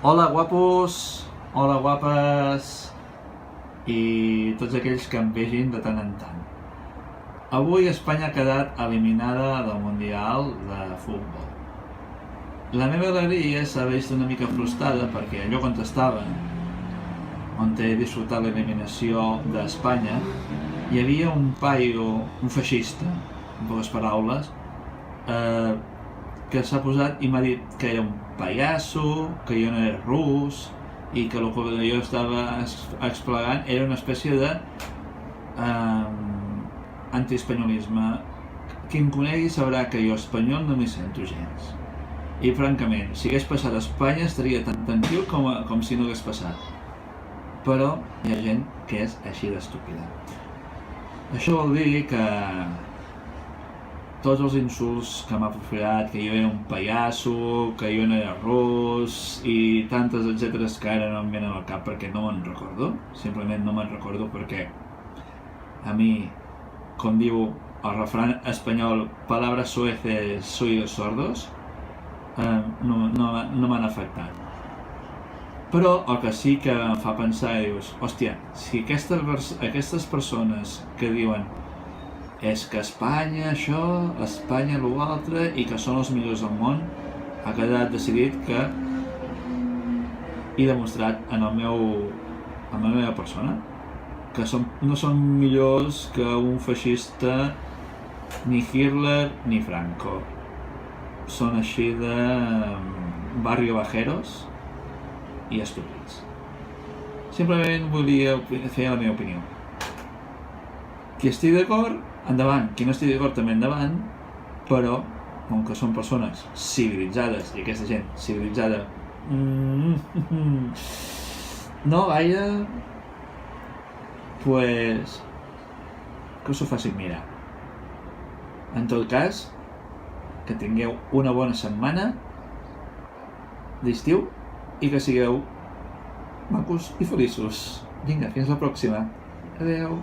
Hola guapos, hola guapes i tots aquells que em vegin de tant en tant. Avui Espanya ha quedat eliminada del Mundial de Futbol. La meva alegria s'ha vist una mica frustrada perquè allò on estava, on he disfrutat l'eliminació d'Espanya, hi havia un paio, un feixista, en poques paraules, que s'ha posat i m'ha dit que era un pallasso, que jo no era rus i que el que jo estava explegant era una espècie de antiespanyolisme. Qui em conegui sabrà que jo espanyol no m'hi sento gens. I francament, si hagués passat a Espanya estaria tan tranquil com si no hagués passat. Però hi ha gent que és així d'estúpida. Això vol dir que tots els insults que m'ha proferat, que jo era un pallasso, que jo no era rus i tantes etcèteres que ara no em venen al cap perquè no me'n recordo, simplement no me'n recordo perquè a mi, com diu el refrán espanyol, palabras soeces soy sordos, no m'han afectat. Però el que sí que em fa pensar és, hòstia, si aquestes persones que diuen és que Espanya això, Espanya l'altre i que són els millors del món, ha quedat decidit que he demostrat en la meva persona que no són millors que un feixista, ni Hitler ni Franco. Són així de barrio bajeros i estúpids. Simplement volia fer la meva opinió. Qui estigui d'acord, endavant. Qui no estigui d'acord, també endavant. Però, com que són persones civilitzades, i aquesta gent civilitzada no gaire, pues que us ho facin mirar. En tot cas, que tingueu una bona setmana d'estiu i que sigueu macos i feliços. Vinga, fins la pròxima. Adeu.